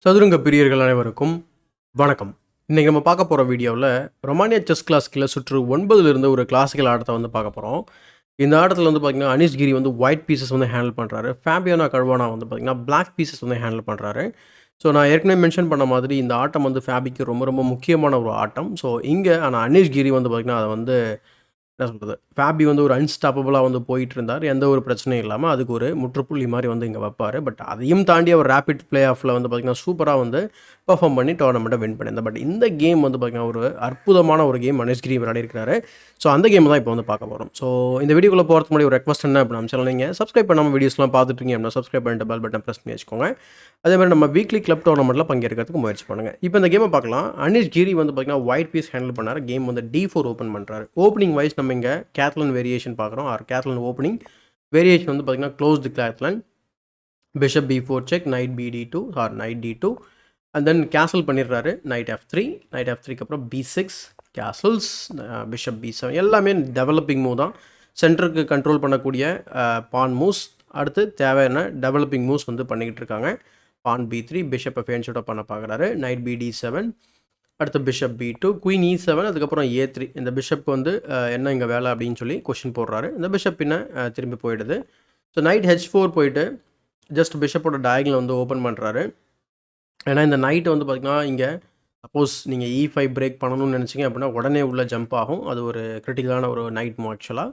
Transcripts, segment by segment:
சதுரங்க பிரியர்கள் அனைவருக்கும் வணக்கம். இன்றைக்கி நம்ம பார்க்க போகிற வீடியோவில் ரொமானியா செஸ் கிளாசிக்கில் சுற்று 9 ஒரு கிளாசிக்கல் ஆட்டத்தை வந்து பார்க்க போகிறோம். இந்த ஆட்டத்தில் வந்து பார்த்திங்கன்னா அனிஷ் கிரி வந்து ஒயிட் பீசஸ் வந்து ஹேண்டில் பண்ணுறாரு. ஃபேபியானா கர்வானா வந்து பார்த்திங்கன்னா பிளாக் பீசஸ் வந்து ஹேண்டில் பண்ணுறாரு. ஸோ நான் ஏற்கனவே மென்ஷன் பண்ண மாதிரி இந்த ஆட்டம் வந்து ஃபேபிக்கு ரொம்ப ரொம்ப முக்கியமான ஒரு ஆட்டம். ஸோ இங்கே ஆனால் அனிஷ் கிரி வந்து பார்த்திங்கன்னா அதை வந்து என்ன சொல்கிறது, ஃபேபி வந்து ஒரு அன்ஸ்டாப்பபிளாக வந்து போயிட்டு இருந்தார். எந்த ஒரு பிரச்சனையும் இல்லாமல் அதுக்கு ஒரு முற்றுப்புள்ளி மாதிரி வந்து இங்கே வைப்பார். பட் அதையும் தாண்டி அவர் ரேபிட் பிளே ஆஃபில் வந்து பார்த்திங்கன்னா சூப்பராக வந்து பர்ஃபார்ம் பண்ணி டோர்னமெண்ட்டை வின் பண்ணியிருந்தார். பட் இந்த கேம் வந்து பார்த்திங்கன்னா ஒரு அற்புதமான ஒரு கேம் அனிஷ் கிரி விளையாடிருக்கிறாரு. ஸோ அந்த கேம் தான் இப்போ வந்து பார்க்க போகிறோம். ஸோ இந்த வீடியோக்குள்ளே போகிறதுக்கு முன்னாடி ஒரு ரெக்வஸ்ட் என்ன அப்படின்னா, நம்ம சேனல் நீங்கள் சப்ஸ்கிரைப் பண்ணாமல் வீடியோஸ்லாம் பார்த்துட்டீங்க அப்படின்னா சப்ஸ்கிரைப் பண்ணிட்டு பெல் பட்டன் ப்ரெஸ் பண்ணி வச்சுக்கோங்க. அதே மாதிரி நம்ம வீக்லி கிளப் டோர்னமெண்ட்டில் பங்கேற்கிறதுக்கு முயற்சி பண்ணுங்கள். இப்போ இந்த கேமை பார்க்கலாம். அனிஷ் கிரி வந்து பார்த்திங்கன்னா ஒயிட் பீஸ் ஹேண்டில் பண்ணார். கேம் வந்து D4 ஓப்பன் பண்ணுறாரு. ஓப்பனிங் வைஸ் நம்ம இங்கே கேத்லன் வேரியேஷன் பார்க்குறோம். ஆர் கேத்லன் ஓப்பனிங் வேரியேஷன் வந்து பார்த்திங்கன்னா closed Catalan, bishop B4 check, knight BD2 or knight D2 and then castle பண்ணிடுறாரு. நைட் F3, நைட் F3க்கு அப்புறம் B6 கேசல்ஸ், பிஷப் B7 எல்லாமே டெவலப்பிங் மூவ் தான். சென்டருக்கு கண்ட்ரோல் பண்ணக்கூடிய பான் மூவ்ஸ், அடுத்து தேவையான டெவலப்பிங் மூவ்ஸ் வந்து பண்ணிக்கிட்டு இருக்காங்க. பான் B3, பிஷப்பை ஃபேன்ஷூட்டாக பண்ண பார்க்குறாரு. நைட் BD7, அடுத்து பிஷப் B2, குயின் E7, அதுக்கப்புறம் A3. இந்த பிஷப்க்கு வந்து என்ன இங்கே வேலை அப்படின்னு சொல்லி கொஷின் போடுறாரு. இந்த பிஷப் பின்ன திரும்பி போயிடுது. ஸோ நைட் H4 போயிட்டு ஜஸ்ட் பிஷப்போட டயகனல் வந்து ஓப்பன் பண்ணுறாரு. ஏன்னா இந்த நைட்டு வந்து பார்த்திங்கன்னா இங்கே சப்போஸ் நீங்கள் E5 பிரேக் பண்ணணும்னு நினச்சிங்க அப்படின்னா உடனே உள்ள ஜம்ப் ஆகும். அது ஒரு கிரிட்டிக்கலான ஒரு நைட் மூவ் ஆக்சுவலாக.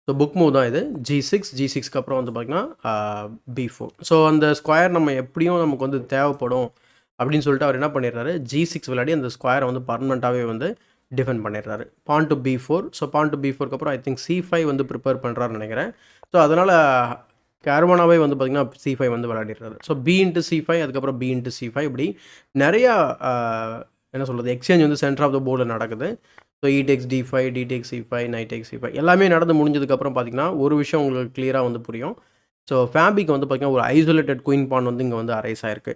ஸோ புக் மூவ் தான் இது. G6க்கு அப்புறம் வந்து பார்த்திங்கன்னா B4. ஸோ அந்த ஸ்கொயர் நம்ம எப்படியும் நமக்கு வந்து தேவைப்படும் அப்படின்னு சொல்லிட்டு அவர் என்ன பண்ணிடுறாரு, G6 விளையாடி அந்த ஸ்கொயரை வந்து பர்மனெண்ட்டாகவே வந்து டிஃபெண்ட் பண்ணிடுறாரு. Pawn to B4. So pawn to B4க்கு அப்புறம் ஐ திங்க் C5 வந்து ப்ரிப்பேர் பண்ணுறாருன்னு நினைக்கிறேன். ஸோ அதனால் கர்வானாவே வந்து பார்த்திங்கன்னா C5 வந்து விளையாடிடுறாரு. ஸோ B இன்ட்டு C5, அதுக்கப்புறம் B இன்ட்டு C5 இப்படி நிறையா என்ன சொல்கிறது எக்ஸ்சேஞ்ச் வந்து சென்டர் ஆஃப் த போர்டில் நடக்குது. So E takes D5, D takes C5, Knight takes C5 எல்லாமே நடந்து முடிஞ்சதுக்கப்புறம் பார்த்திங்கன்னா ஒரு விஷயம் உங்களுக்கு கிளியராக வந்து புரியும். ஸோ ஃபேபிக்கு வந்து பார்த்திங்கன்னா ஒரு ஐசோலேட்டட் குயின் பான் வந்து இங்கே வந்து அரைஸ் ஆயிருக்கு.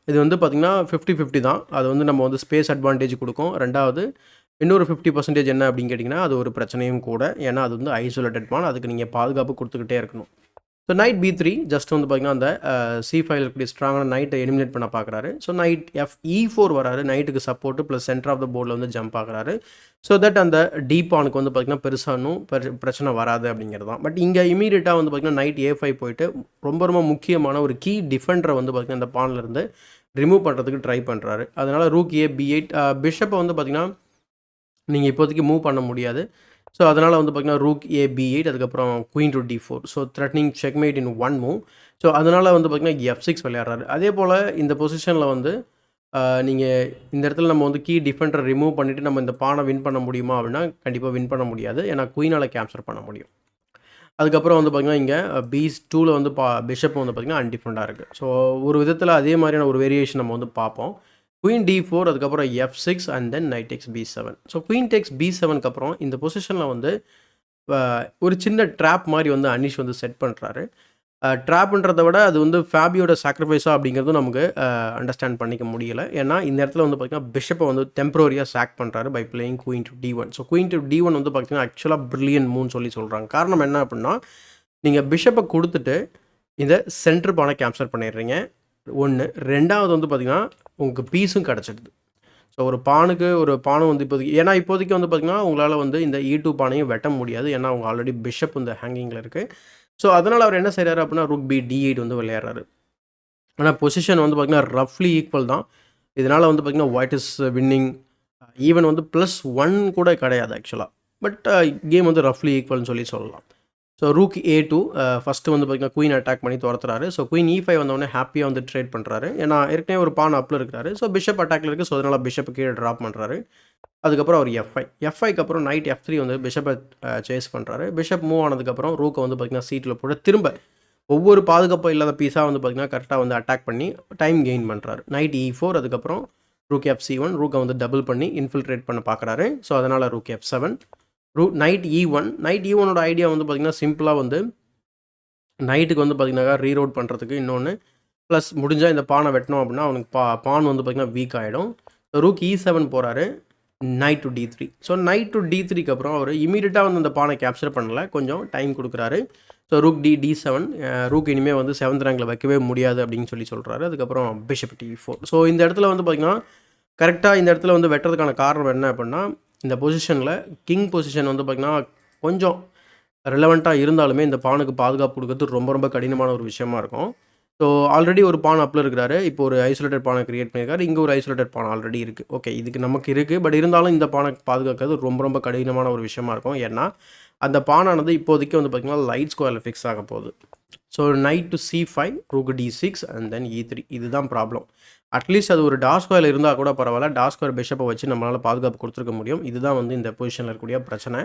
இது வந்து பார்த்திங்கன்னா 50-50 தான். அது வந்து நம்ம வந்து ஸ்பேஸ் அட்வான்டேஜ் கொடுக்கும். ரெண்டாவது இன்னொரு 50% என்ன அப்படின்னு கேட்டிங்கன்னா அது ஒரு பிரச்சனையும் கூட. ஏன்னா அது வந்து ஐசோலேட்டட் பான், அதுக்கு நீங்கள் பாதுகாப்பு கொடுத்துக்கிட்டே இருக்கணும். ஸோ நைட் B3 ஜஸ்ட் வந்து பார்த்திங்கன்னா அந்த C5 இருக்கக்கூடிய ஸ்ட்ராங்கான நைட்டை எலிமினேட் பண்ண பார்க்குறாரு. ஸோ நைட் E4 வராரு. நைட்டுக்கு support plus centre of the போர்டில் வந்து ஜம்ப் ஆகுறாரு. ஸோ தட் அந்த பானுக்கு வந்து பார்த்திங்கன்னா பெருசானும் பிரச்சனை வராது அப்படிங்கிறது தான். பட் இங்கே இமீடியட்டாக வந்து பார்த்திங்கன்னா நைட் A5 போயிட்டு ரொம்ப ரொம்ப முக்கியமான ஒரு கீ டிஃபெண்டரை வந்து பார்த்திங்கன்னா இந்த பான்லேருந்து ரிமூவ் பண்ணுறதுக்கு ட்ரை பண்ணுறாரு. அதனால் ரூக் A B8 பிஷப்பை வந்து பார்த்திங்கன்னா நீங்கள் இப்போதைக்கு மூவ் பண்ண முடியாது. ஸோ அதனால் வந்து பார்த்திங்கன்னா ரூக் A B8, அதுக்கப்புறம் queen to D4. So threatening checkmate in one move. So அதனால் வந்து பார்த்திங்கன்னா F6 விளையாடுறாரு. அதே போல் இந்த பொசிஷனில் வந்து நீங்கள் இந்த இடத்துல நம்ம வந்து கீ டிஃபெண்டரை ரிமூவ் பண்ணிவிட்டு நம்ம இந்த பானை வின் பண்ண முடியுமா அப்படின்னா கண்டிப்பாக வின் பண்ண முடியாது. ஏன்னா குயினால் கேப்சர் பண்ண முடியும். அதுக்கப்புறம் வந்து பார்த்திங்கன்னா இங்கே B2ல் வந்து பிஷப் வந்து பார்த்திங்கன்னா அன்டிஃபெண்டாக இருக்குது. ஸோ ஒரு விதத்தில் அதே மாதிரியான ஒரு வேரியேஷன் நம்ம வந்து பார்ப்போம். குயின் D4, அதுக்கப்புறம் F6 and then knight takes B7. So queen takes B7க்கு அப்புறம் இந்த பொசிஷனில் வந்து ஒரு சின்ன ட்ராப் மாதிரி வந்து அனிஷ் வந்து செட் பண்ணுறாரு. ட்ராப்ன்றதை விட அது வந்து ஃபேபியோட சாக்ரிஃபைஸா அப்படிங்கிறதும் நமக்கு அண்டர்ஸ்டாண்ட் பண்ணிக்க முடியலை. ஏன்னா இந்த இடத்துல வந்து பார்த்திங்கன்னா பிஷப்பை வந்து டெம்பரரியாக சாக் பண்ணுறாரு by playing queen to D1. So queen to D1 வந்து பார்த்திங்கன்னா ஆக்சுவலாக பிரில்லியன்ட் மூவ்னு சொல்லி சொல்கிறாங்க. காரணம் என்ன அப்படின்னா நீங்கள் பிஷப்பை கொடுத்துட்டு இந்த சென்டர் பானை கேப்சர் பண்ணிடுறீங்க. ஒன்று. ரெண்டாவது வந்து பார்த்திங்கன்னா உங்களுக்கு பீஸும் கிடச்சிடுது. ஸோ ஒரு பானும் வந்து இப்போதைக்கு வந்து பார்த்திங்கன்னா உங்களால் வந்து இந்த E2 பானையும் வெட்ட முடியாது. ஏன்னா அவங்க ஆல்ரெடி பிஷப் இந்த ஹேங்கிங்கில் இருக்குது. ஸோ அதனால் அவர் என்ன செய்கிறாரு அப்படின்னா ரூக் B D8 வந்து விளையாடுறாரு. ஆனால் பொசிஷன் வந்து பார்த்திங்கன்னா ரஃப்லி ஈக்குவல் தான். இதனால் வந்து பார்த்திங்கன்னா ஒயிட் இஸ் வின்னிங். ஈவன் வந்து +1 கூட கிடையாது ஆக்சுவலாக. பட் கேம் வந்து ரஃப்லி ஈக்குவல்னு சொல்லலாம். ஸோ ரூக் A2 ஃபஸ்ட்டு வந்து பார்த்திங்கன்னா குயின் அட்டாக் பண்ணி துரத்துறாரு. ஸோ குயின் E5 வந்தோடனே ஹாப்பியாக வந்து ட்ரேட் பண்ணுறாரு. ஏன்னா ஏற்கனவே ஒரு பான் அப்பில் இருக்கிறாரு. ஸோ பிஷப் அட்டாக்ல இருக்குது. ஸோ அதனால் பிஷப் கீழே ட்ராப் பண்ணுறாரு. அதுக்கப்புறம் அவர் F5க்கு அப்புறம் நைட் F3 வந்து பிஷப்பை சேஸ் பண்ணுறாரு. பிஷப் மூவ் ஆனதுக்கப்புறம் ரூக்கை வந்து பார்த்திங்கன்னா சீட்டில் போட்டு திரும்ப ஒவ்வொரு பாதுகாப்பாக இல்லாத பீஸாக வந்து பார்த்திங்கன்னா கரெக்டாக வந்து அட்டாக் பண்ணி டைம் கெயின் பண்ணுறாரு. நைட் E4, அதுக்கப்புறம் ரூக் FC1, ரூக்கை வந்து டபுள் பண்ணி இன்ஃபில்ட்ரேட் பண்ண பார்க்குறாரு. ஸோ அதனால் rook F7, knight E1. Knight E1ஓட ஐடியா வந்து பார்த்திங்கன்னா சிம்பிளாக வந்து நைட்டுக்கு வந்து பார்த்திங்கன்னா ரீரோட் பண்ணுறதுக்கு இன்னொன்று ப்ளஸ் முடிஞ்சால் இந்த பானை வெட்டணும் அப்படின்னா அவனுக்கு பான் வந்து பார்த்திங்கன்னா வீக் ஆகிடும். ரூக் E7 போகிறாரு. Knight to D3. So knight to D3க்கு அப்புறம் அவர் இமீடியட்டாக வந்து அந்த பானை கேப்சர் பண்ணல, கொஞ்சம் டைம் கொடுக்குறாரு. ஸோ ரூக் D7, ரூக் இனிமேல் வந்து 7th ரேங்கில் வைக்கவே முடியாது அப்படின்னு சொல்கிறாரு. அதுக்கப்புறம் பிஷப் T4. ஸோ இந்த இடத்துல வந்து பார்த்திங்கன்னா கரெக்டாக இந்த இடத்துல வந்து வெட்டுறதுக்கான காரணம் என்ன அப்படின்னா, இந்த பொசிஷனில் கிங் பொசிஷன் வந்து பார்த்திங்கன்னா கொஞ்சம் ரெலவெண்ட்டாக இருந்தாலுமே இந்த பானுக்கு பாதுகாப்பு கொடுக்கறது ரொம்ப ரொம்ப கடினமான ஒரு விஷயமா இருக்கும். ஸோ ஆல்ரெடி ஒரு பான் அப்பில் இருக்கிறாரு. இப்போ ஒரு ஐசோலேட்டட் பானை கிரியேட் பண்ணியிருக்காரு. இங்கே ஒரு ஐசோலேட்டட் பான் ஆல்ரெடி இருக்குது. ஓகே, இதுக்கு நமக்கு இருக்குது. பட் இருந்தாலும் இந்த பானை பாதுகாக்கிறது ரொம்ப ரொம்ப கடினமான ஒரு விஷயமா இருக்கும். ஏன்னா அந்த பானானது இப்போதைக்கு வந்து பார்த்திங்கன்னா லைட் ஸ்கொயரில் ஃபிக்ஸ் ஆக போகுது. So knight to C5, rook D6 and then E3. இதுதான் ப்ராப்ளம். அட்லீஸ்ட் அது ஒரு டார்க் ஸ்கொயரில் இருந்தால் கூட பரவாயில்ல, டார்க் ஸ்கொயர் பிஷப்பை வச்சு நம்மளால் பாதுகாப்பு கொடுத்துருக்க முடியும். இதுதான் வந்து இந்த பொசிஷனில் இருக்கக்கூடிய பிரச்சனை.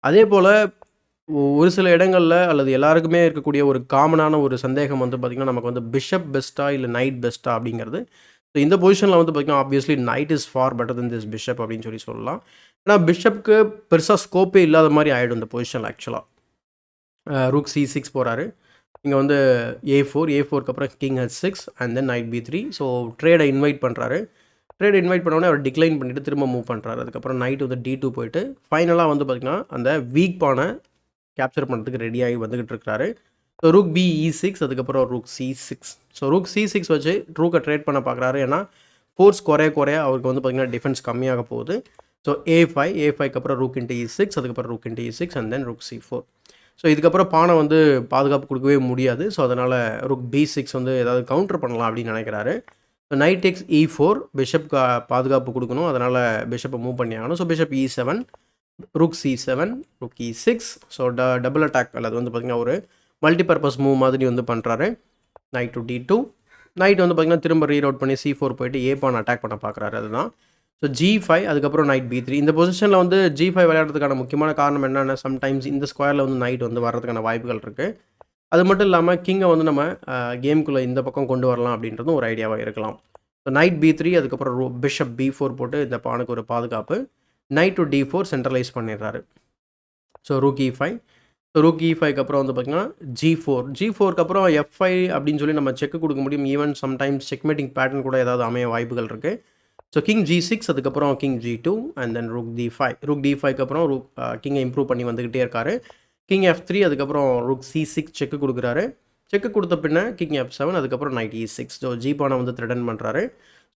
அதே போல் ஒரு சில இடங்களில் அல்லது எல்லாருக்குமே இருக்கக்கூடிய ஒரு காமனான ஒரு சந்தேகம் வந்து பார்த்திங்கன்னா, நமக்கு வந்து பிஷப் பெஸ்ட்டா இல்லை நைட் பெஸ்ட்டா அப்படிங்கிறது. ஸோ இந்த பொசிஷனில் வந்து பார்த்திங்கன்னா obviously night is for better then this bishop அப்படின்னு சொல்லலாம். ஏன்னா பிஷப்புக்கு பெருசாக ஸ்கோப்பே இல்லாத மாதிரி ஆகிடும் இந்த பொசிஷனில் ஆக்சுவலாக. ரூக் C6 போகிறாரு. இங்கே வந்து A4க்கு அப்புறம் king H6 and then knight B3. So ட்ரேடை இன்வைட் பண்ணுறாரு. ட்ரேடை இன்வைட் பண்ணோடனே அவர் டிக்ளைன் பண்ணிவிட்டு திரும்ப மூவ் பண்ணுறாரு. அதுக்கப்புறம் நைட் வந்து D2 போயிட்டு ஃபைனலாக வந்து பார்த்திங்கன்னா அந்த வீக் பானை கேப்சர் பண்ணுறதுக்கு ரெடியாகி வந்துக்கிட்டு இருக்கிறாரு. ஸோ ரூக் E6, அதுக்கப்புறம் rook C6. So rook C6 வச்சு ரூக்கை ட்ரேட் பண்ண பார்க்குறாரு. ஏன்னா ஃபோர்ஸ் குறைய அவருக்கு வந்து பார்த்திங்கன்னா டிஃபென்ஸ் கம்மியாக போகுது. ஸோ A5க்கு அப்புறம் ரூக் இன்ட்டு E6, அதுக்கப்புறம் rook into E6 and then rook C4. So இதுக்கப்புறம் பானை வந்து பாதுகாப்பு கொடுக்கவே முடியாது. ஸோ அதனால் ரூக் B6 வந்து ஏதாவது கவுண்டர் பண்ணலாம் அப்படின்னு நினைக்கிறாரு. So night tax E4, bishop பாதுகாப்பு கொடுக்கணும். அதனால் பிஷப்பை மூவ் பண்ணி ஆகணும். So bishop E7, rook C7, rook E6. So double attack அல்லது வந்து பார்த்திங்கன்னா ஒரு மல்டிபர்பஸ் மூவ் மாதிரி வந்து பண்ணுறாரு. Night to D2. நைட் வந்து பார்த்திங்கன்னா திரும்ப ரீரவுட் பண்ணி C4 போயிட்டு ஏ பான் அட்டாக் பண்ண பார்க்குறாரு. அதுதான். ஸோ G5, அதுக்கப்புறம் நைட் B3. இந்த பொசிஷனில் வந்து G5 விளையாடுறதுக்கான முக்கியமான காரணம் என்னென்னா, சம்டைம்ஸ் இந்த ஸ்கொயரில் வந்து நைட் வந்து வர்றதுக்கான வாய்ப்புகள் இருக்குது. அது மட்டும் இல்லாமல் கிங்கை வந்து நம்ம கேமுக்குள்ளே இந்த பக்கம் கொண்டு வரலாம் அப்படின்றதும் ஒரு ஐடியாவாக இருக்கலாம். ஸோ நைட் B3, அதுக்கப்புறம் பிஷப் B4 போட்டு இந்த பானுக்கு ஒரு பாதுகாப்பு. நைட் டு D4 சென்ட்ரலைஸ் பண்ணிடுறாரு. So rook E5. So rook E5க்கு அப்புறம் வந்து பார்த்திங்கன்னா G4க்கு அப்புறம் F5 அப்படின்னு சொல்லி நம்ம செக்கு கொடுக்க முடியும். ஈவன் சம்டைம்ஸ் செக்மேட்டிங் பேட்டர்ன் கூட ஏதாவது அமைய வாய்ப்புகள் இருக்குது. ஸோ கிங் G6, அதுக்கப்புறம் king G2 and then rook D5. Rook D5க்கு அப்புறம் கிங்கை இம்ப்ரூவ் பண்ணி வந்துக்கிட்டே இருக்காரு. கிங் F3, அதுக்கப்புறம் ரூக் C6 செக்கு கொடுக்குறாரு. செக்கு கொடுத்த பின்ன கிங் F7, அதுக்கப்புறம் நைட் E6. ஸோ ஜி பானை வந்து த்ரெட்டன் பண்ணுறாரு.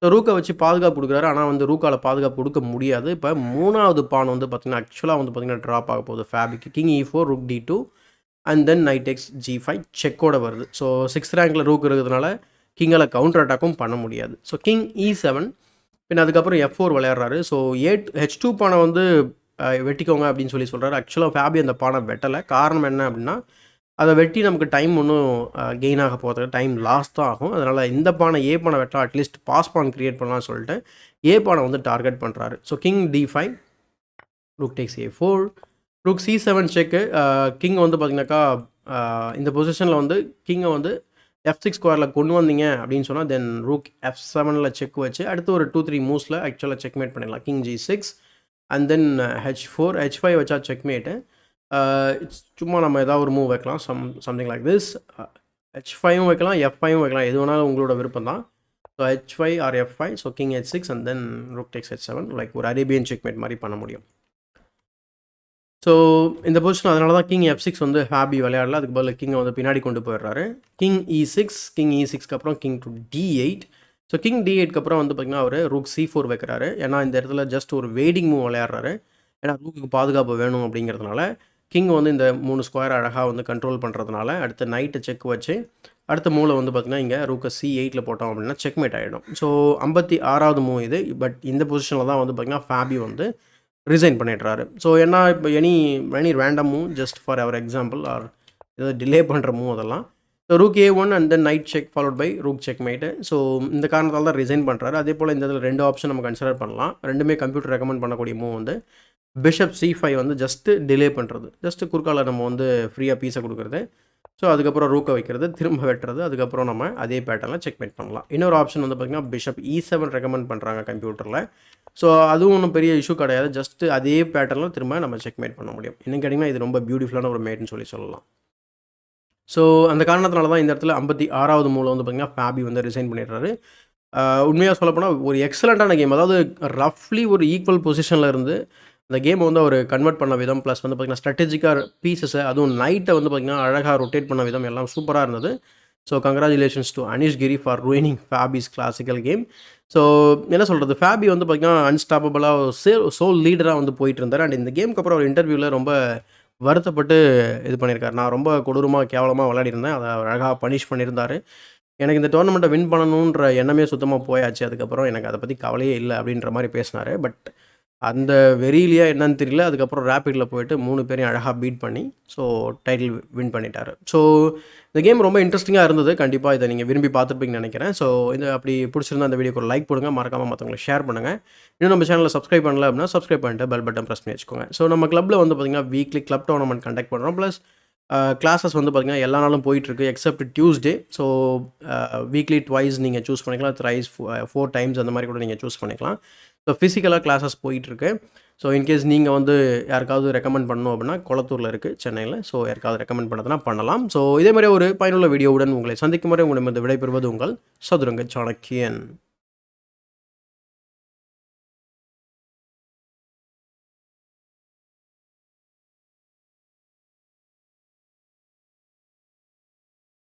ஸோ ரூக்கை வச்சு பாதுகாப்பு கொடுக்குறாரு. ஆனால் வந்து ரூக்கால் பாதுகாப்பு கொடுக்க முடியாது. இப்போ 3வது பான் வந்து பார்த்திங்கன்னா ஆக்சுவலாக வந்து பார்த்திங்கன்னா ட்ராப் ஆக போகுது ஃபேபிக்கு. King E4, rook D2 and then knight takes G5 செக்கோட வருது. ஸோ 6th ரேங்கில் ரூக் இருக்கிறதுனால கிங்கால் கவுண்டர் அட்டாக்கும் பண்ண முடியாது. ஸோ கிங் E7, பின் அதுக்கப்புறம் F4 விளையாடுறாரு. ஸோ H2 பானை வந்து வெட்டிக்கோங்க அப்படின்னு சொல்கிறாரு. ஆக்சுவலாக ஃபேபி அந்த பானை வெட்டலை. காரணம் என்ன அப்படின்னா, அதை வெட்டி நமக்கு டைம் ஒன்றும் கெயின் ஆக போகிறது, டைம் லாஸ் தான் ஆகும். அதனால் இந்த பானை ஏ பானை வெட்டலாம், அட்லீஸ்ட் பாஸ் பான் க்ரியேட் பண்ணலாம்னு சொல்லிட்டு ஏ பானை வந்து டார்கெட் பண்ணுறாரு. So king D5, rook tax A4, rook C7 செக்கு. கிங் வந்து பார்த்திங்கனாக்கா இந்த பொசிஷனில் வந்து கிங்கை வந்து F6 ஸ்கொயரில் கொண்டு வந்தீங்க அப்படின்னு சொன்னால் தென் ரூக் F7ல் செக் வச்சு அடுத்து ஒரு 2-3 மூவ்ஸில் ஆக்சுவலாக செக்மேட் பண்ணிடலாம். King G6 and then H4, H5 வச்சா செக்மேட்டு. சும்மா நம்ம ஏதாவது ஒரு மூவ் வைக்கலாம், சம்திங் லைக் திஸ். H5ம் வைக்கலாம், F5ம் வைக்கலாம், எது வேணாலும் உங்களோட விருப்பம் தான். So H5 or F5. So king H6 and then rook takes H7, like ஒரு அரேபியன் செக்மேட் மாதிரி பண்ண முடியும். ஸோ இந்த பொசிஷன் அதனால தான் கிங் F6 வந்து ஹாபி விளையாடல. அதுக்கு பதில் கிங்கை வந்து பின்னாடி கொண்டு போயிடுறாரு. கிங் E6க்கு அப்புறம் king to D8. So king D8க்கு அப்புறம் வந்து பார்த்திங்கன்னா அவர் ரூக் C4 வைக்கிறாரு. ஏன்னா இந்த இடத்துல ஜஸ்ட் ஒரு வெயிட்டிங் மூவ் விளையாடுறாரு. ஏன்னா ரூக்குக்கு பாதுகாப்பு வேணும் அப்படிங்கிறதுனால கிங் வந்து இந்த 3 ஸ்கொயர் அழகாக வந்து கண்ட்ரோல் பண்ணுறதுனால அடுத்து நைட்டு செக் வச்சு அடுத்த மூவில் வந்து பார்த்திங்கன்னா இங்கே ரூக்கை C8ல் போட்டோம் அப்படின்னா செக்மேட் ஆகிடும். ஸோ 56வது மூவ் இது. பட் இந்த பொசிஷனில் தான் வந்து பார்த்திங்கன்னா ஃபேபி வந்து ரிசைன் பண்ணிடுறாரு. ஸோ ஏன்னா இப்போ any random move just for our example or ஏதாவது டிலே பண்ணுற மூவ் அதெல்லாம். So rook A1 and then knight check followed by rook checkmate. So இந்த காரணத்தால் தான் ரிசைன் பண்ணுறாரு. அதே போல் இந்த இதில் 2 ஆப்ஷன் நம்ம கன்சிடர் பண்ணலாம். ரெண்டுமே கம்ப்யூட்டர் ரெக்கமெண்ட் பண்ணக்கூடிய மூவ் வந்து பிஷப் C5 வந்து ஜஸ்ட்டு டிலே பண்ணுறது, ஜஸ்ட்டு குறுக்கால நம்ம வந்து ஃப்ரீயாக பீஸை கொடுக்குறது. ஸோ அதுக்கப்புறம் ரூக்கை வைக்கிறது, திரும்ப வெட்டுறது, அதுக்கப்புறம் நம்ம அதே பேட்டர்னில் செக்மேட் பண்ணலாம். இன்னொரு ஆப்ஷன் வந்து பார்த்திங்கன்னா பிஷப் E7 ரெக்கமெண்ட் பண்ணுறாங்க கம்ப்யூட்டரில். ஸோ அதுவும் ஒன்றும் பெரிய இஷ்யூ கிடையாது. ஜஸ்ட்டு அதே பேட்டர்னில் திரும்ப நம்ம செக்மேட் பண்ண முடியும். இன்னும் கேட்டிங்கன்னா இது ரொம்ப பியூட்டிஃபுல்லான ஒரு மேட்னு சொல்லலாம். ஸோ அந்த காரணத்தினால தான் இந்த இடத்துல 56வது மூவில் வந்து பார்த்திங்கன்னா ஃபேபி வந்து ரிசைன் பண்ணிடுறாரு. உண்மையாக சொல்லப்போனால் ஒரு எக்ஸலண்ட்டான கேம். அதாவது ரஃப்லி ஒரு ஈக்குவல் பொசிஷனில் இருந்து அந்த கேமை வந்து அவர் கன்வெர்ட் பண்ண விதம், ப்ளஸ் வந்து பார்த்திங்கன்னா ஸ்ட்ராட்டஜிக்காக பீசஸை, அதுவும் நைட்டை வந்து பார்த்திங்கன்னா அழகாக ரொட்டேட் பண்ண விதம் எல்லாம் சூப்பராக இருந்தது. So congratulations to Anish Giri for ruining Fabi's classical game. So என்ன சொல்கிறது, ஃபேபி வந்து பார்த்திங்கன்னா அன்ஸ்டாப்பபிளாக சோல் லீடராக வந்து போயிட்டு இருந்தார். அண்ட் இந்த கேமுக்கு அப்புறம் ஒரு இன்டர்வியூவில் ரொம்ப வருத்தப்பட்டு இது பண்ணியிருக்காரு. நான் ரொம்ப கொடூரமாக கேவலமாக விளையாடிருந்தேன், அதை அழகாக பனிஷ் பண்ணியிருந்தார். எனக்கு இந்த டோர்னமெண்ட்டை வின் பண்ணணுன்ற எண்ணமே சுத்தமாக போயாச்சு. அதுக்கப்புறம் எனக்கு அதை பற்றி கவலையே இல்லை அப்படின்ற மாதிரி பேசினார். பட் அந்த வெறியிலையா என்னன்னு தெரியல, அதுக்கப்புறம் ரேப்பிடில் போயிட்டு 3 பேரையும் அழகாக பீட் பண்ணி ஸோ டைட்டில் வின் பண்ணிட்டார். ஸோ இந்த கேம் ரொம்ப இன்ட்ரெஸ்டிங்காக இருந்தது. கண்டிப்பாக இதை நீங்கள் விரும்பி பார்த்துருப்பீங்கன்னு நினைக்கிறேன். ஸோ இது அப்படி பிடிச்சிருந்தா அந்த வீடியோக்கு ஒரு லைக் போடுங்க, மறக்காமல் மற்றவங்களுக்கு ஷேர் பண்ணுங்கள். இன்னும் நம்ம சேனலில் சப்ஸ்கிரைப் பண்ணல அப்படின்னா சப்ஸ்கிரைப் பண்ணிட்டு பெல் பட்டன் ப்ரெஸ் பண்ணி வச்சுக்கோங்க. ஸோ நம்ம கிளப்பில் வந்து பார்த்திங்கன்னா வீக்லி கிளப் டோர்னமெண்ட் கண்டக்ட் பண்ணுறோம். ப்ளஸ் கிளாஸஸ் வந்து பார்த்திங்கன்னா எல்லா நாளும் போயிட்டுருக்கு accept Tuesday. So weekly twice நீங்கள் சூஸ் பண்ணிக்கலாம், த்ரைஸ் 4 டைம்ஸ் அந்த மாதிரி கூட நீங்கள் சூஸ் பண்ணிக்கலாம். ஸோ ஃபிசிக்கலாக கிளாஸஸ் போயிட்டுருக்கு. ஸோ இன்கேஸ் நீங்கள் வந்து யாருக்காவது ரெக்கமெண்ட் பண்ணணும் அப்படின்னா கொளத்தூரில் இருக்குது சென்னையில். ஸோ யாருக்காவது ரெக்கமெண்ட் பண்ணதுன்னா பண்ணலாம். ஸோ இதே மாதிரி ஒரு பயனுள்ள வீடியோவுடன் உங்களை சந்திக்கும் வரை உங்களிடம் விடைபெறுவது உங்கள் சதுரங்க சாணக்கியன்.